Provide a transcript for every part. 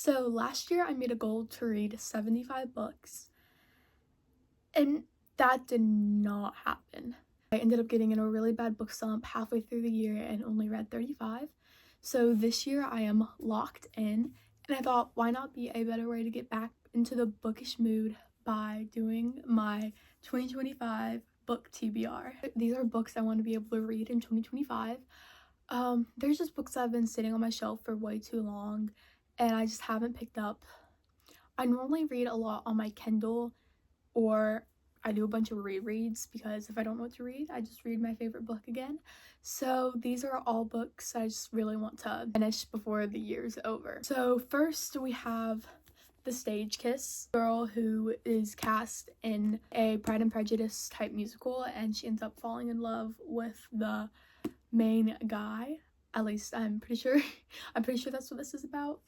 So last year I made a goal to read 75 books, and that did not happen. I ended up getting in a really bad book slump halfway through the year and only read 35. So this year I am locked in, and I thought, why not be a better way to get back into the bookish mood by doing my 2025 book TBR. These are books I want to be able to read in 2025. There's just books that have been sitting on my shelf for way too long and I just haven't picked up. I normally read a lot on my Kindle, or I do a bunch of rereads because if I don't know what to read, I just read my favorite book again. So these are all books I just really want to finish before the year's over. So first we have The Stage Kiss, girl who is cast in a Pride and Prejudice type musical, and she ends up falling in love with the main guy. At least I'm pretty sure that's what this is about.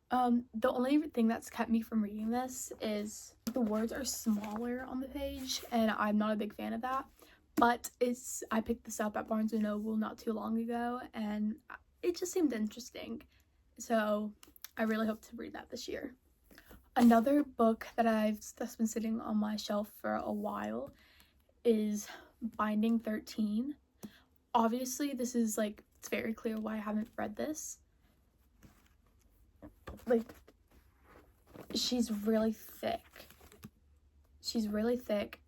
The only thing that's kept me from reading this is the words are smaller on the page, and I'm not a big fan of that. But I picked this up at Barnes & Noble not too long ago, and it just seemed interesting. So I really hope to read that this year. Another book that's been sitting on my shelf for a while is Binding 13. Obviously, this is like, it's very clear why I haven't read this. Like, she's really thick.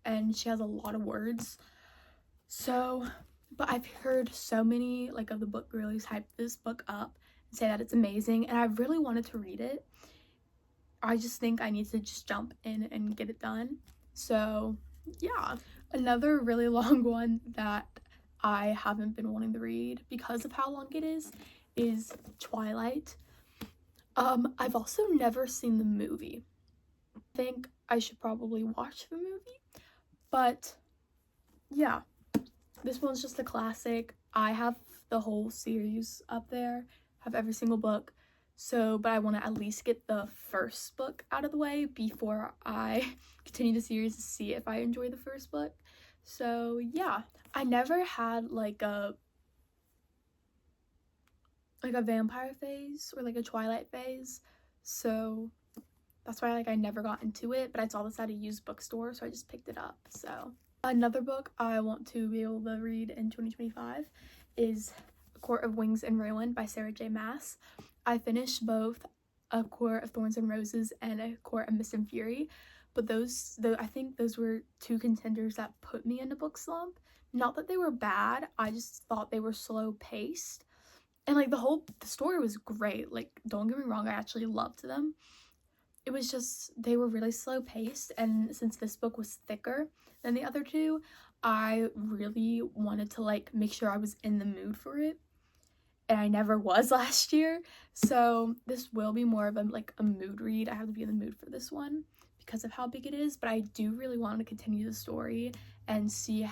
And she has a lot of words. So, but I've heard so many like of the book girlies hype this book up and say that it's amazing, and I really wanted to read it. I just think I need to just jump in and get it done. So yeah. Another really long one that I haven't been wanting to read because of how long it is Twilight. I've also never seen the movie. I think I should probably watch the movie, but yeah, this one's just a classic. I have the whole series up there, have every single book, but I want to at least get the first book out of the way before I continue the series to see if I enjoy the first book. So yeah, I never had like a vampire phase or like a Twilight phase, so that's why I never got into it, but I saw this at a used bookstore, so I just picked it up. So another book I want to be able to read in 2025 is A Court of Wings and Ruin by Sarah J. Maas. I finished both A Court of Thorns and Roses and A Court of Mist and Fury, but I think those were two contenders that put me in a book slump. Not that they were bad, I just thought they were slow paced. And like the story was great. Like, don't get me wrong, I actually loved them. It was just, they were really slow paced, and since this book was thicker than the other two, I really wanted to like make sure I was in the mood for it, and I never was last year. So this will be more of a mood read. I have to be in the mood for this one because of how big it is, but I do really want to continue the story and see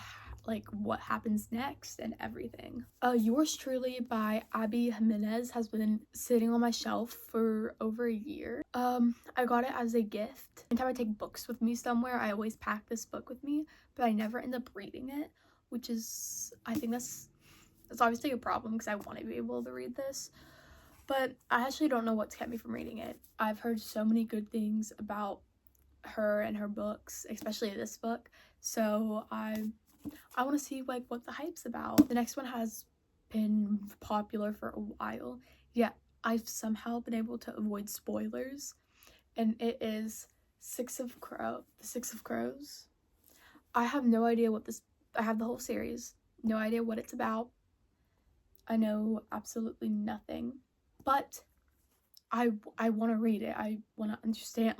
what happens next and everything. Yours Truly by Abby Jimenez has been sitting on my shelf for over a year. I got it as a gift. Anytime I take books with me somewhere, I always pack this book with me, but I never end up reading it, which is, I think that's obviously a problem because I want to be able to read this, but I actually don't know what's kept me from reading it. I've heard so many good things about her and her books, especially this book, so I want to see what the hype's about. The next one has been popular for a while, yet I've somehow been able to avoid spoilers, and it is The Six of Crows. I have no idea I have the whole series, no idea what it's about. I know absolutely nothing, but I want to read it. I want to understand,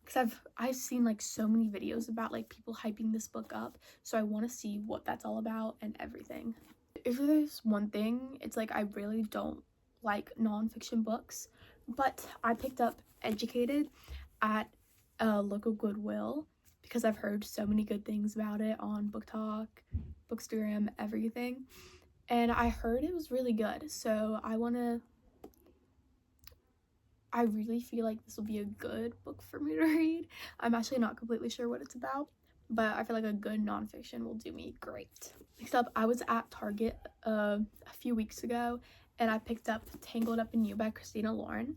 because I've seen so many videos about people hyping this book up, so I want to see what that's all about and everything. If there's one thing, it's I really don't like nonfiction books, but I picked up Educated at a local Goodwill because I've heard so many good things about it on Book Talk, Bookstagram, everything, and I heard it was really good, so I really feel like this will be a good book for me to read. I'm actually not completely sure what it's about, but I feel like a good nonfiction will do me great. Next up, I was at Target a few weeks ago, and I picked up Tangled Up in You by Christina Lauren.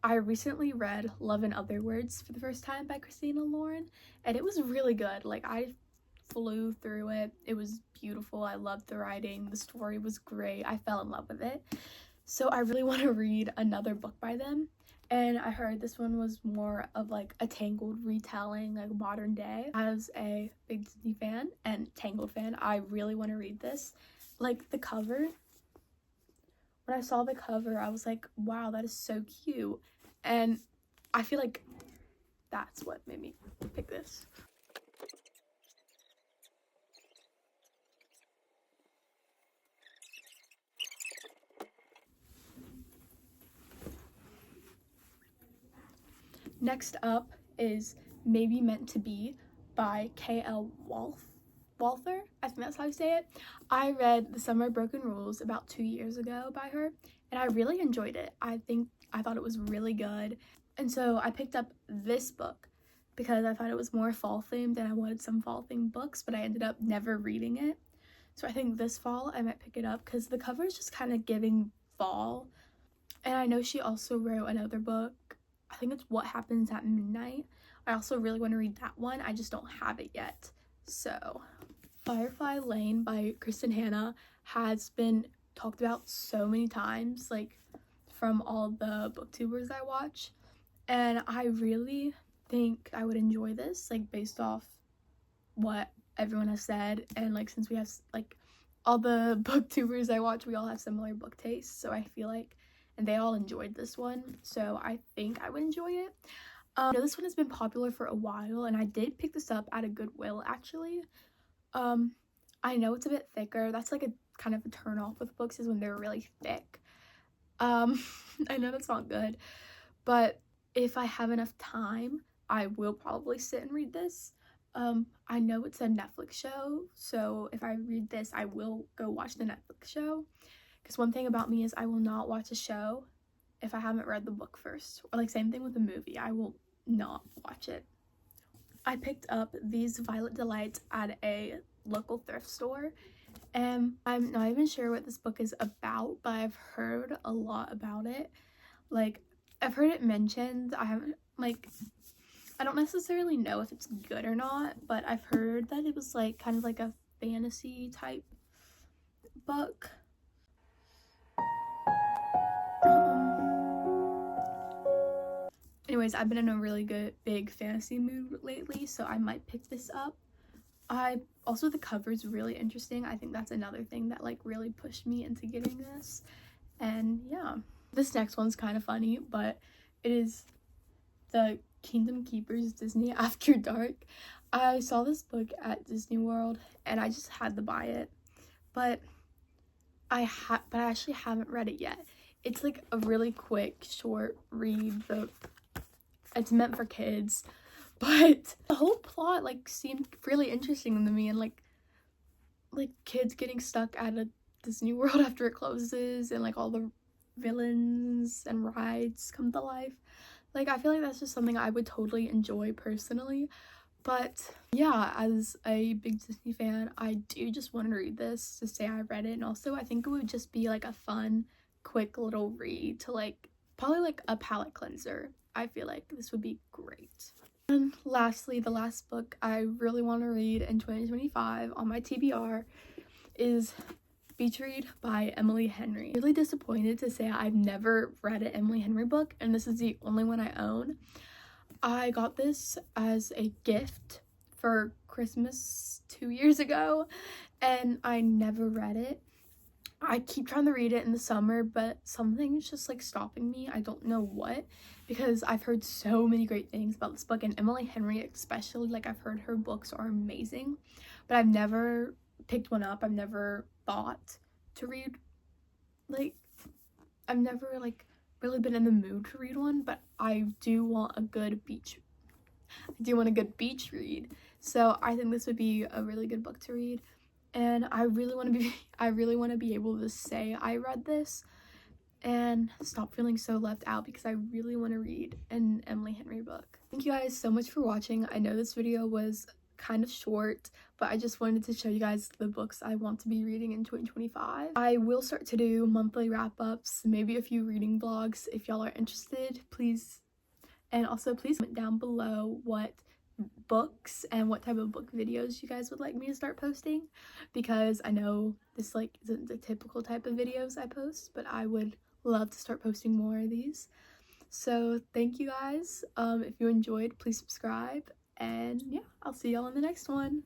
I recently read Love in Other Words for the first time by Christina Lauren, and it was really good. Like, I flew through it. It was beautiful. I loved the writing. The story was great. I fell in love with it. So I really want to read another book by them. And I heard this one was more of like a Tangled retelling, like modern day. As a big Disney fan and Tangled fan, I really want to read this. Like, the cover, when I saw the cover, I was like, wow, that is so cute. And I feel like that's what made me pick this. Next up is Maybe Meant to Be by K.L. Walther. I think that's how you say it. I read The Summer of Broken Rules about 2 years ago by her, and I really enjoyed it. I thought it was really good. And so I picked up this book because I thought it was more fall themed and I wanted some fall themed books, but I ended up never reading it. So I think this fall I might pick it up because the cover is just kind of giving fall. And I know she also wrote another book. I think it's What Happens at Midnight. I also really want to read that one. I just don't have it yet. So, Firefly Lane by Kristen Hanna has been talked about so many times, like from all the booktubers I watch. And I really think I would enjoy this, like based off what everyone has said. And like, since we have like all the booktubers I watch, we all have similar book tastes. So I feel like, and they all enjoyed this one, so I think I would enjoy it. I know this one has been popular for a while, and I did pick this up at a Goodwill actually. I know it's a bit thicker. That's like a kind of a turn off with books, is when they're really thick. I know that's not good, but if I have enough time, I will probably sit and read this. I know it's a Netflix show, so if I read this, I will go watch the Netflix show. Because one thing about me is I will not watch a show if I haven't read the book first. Or like, same thing with a movie. I will not watch it. I picked up these Violet Delights at a local thrift store. And I'm not even sure what this book is about, but I've heard a lot about it. Like, I've heard it mentioned. I don't necessarily know if it's good or not, but I've heard that it was like kind of like a fantasy type book. Anyways, I've been in a really good big fantasy mood lately, so I might pick this up. Also, the cover's really interesting. I think that's another thing that like really pushed me into getting this. And yeah, this next one's kind of funny, but it is the Kingdom Keepers Disney After Dark. I saw this book at Disney World and I just had to buy it, but I actually haven't read it yet. It's like a really quick, short read. It's meant for kids, but the whole plot like seemed really interesting to me, and like kids getting stuck at a Disney World after it closes, and like all the villains and rides come to life. Like, I feel like that's just something I would totally enjoy personally. But yeah, as a big Disney fan, I do just want to read this to say I read it. And also, I think it would just be like a fun, quick little read to like, probably like a palate cleanser. I feel like this would be great. And lastly, the last book I really want to read in 2025 on my TBR is Beach Read by Emily Henry. Really disappointed to say I've never read an Emily Henry book, and this is the only one I own. I got this as a gift for Christmas 2 years ago, and I never read it. I keep trying to read it in the summer, but something's just like stopping me. I don't know what, because I've heard so many great things about this book, and Emily Henry especially, like I've heard her books are amazing, but I've never picked one up. I've never thought to read, like, I've never like really been in the mood to read one, but I do want a good beach read. So I think this would be a really good book to read, and I really want to be able to say I read this and stop feeling so left out, because I really want to read an Emily Henry book. Thank you guys so much for watching. I know this video was kind of short, but I just wanted to show you guys the books I want to be reading in 2025. I will start to do monthly wrap-ups, maybe a few reading vlogs if y'all are interested, please. And also please comment down below what books and what type of book videos you guys would like me to start posting, because I know this like isn't the typical type of videos I post, but I would love to start posting more of these. So thank you guys. If you enjoyed, please subscribe, and yeah, I'll see y'all in the next one.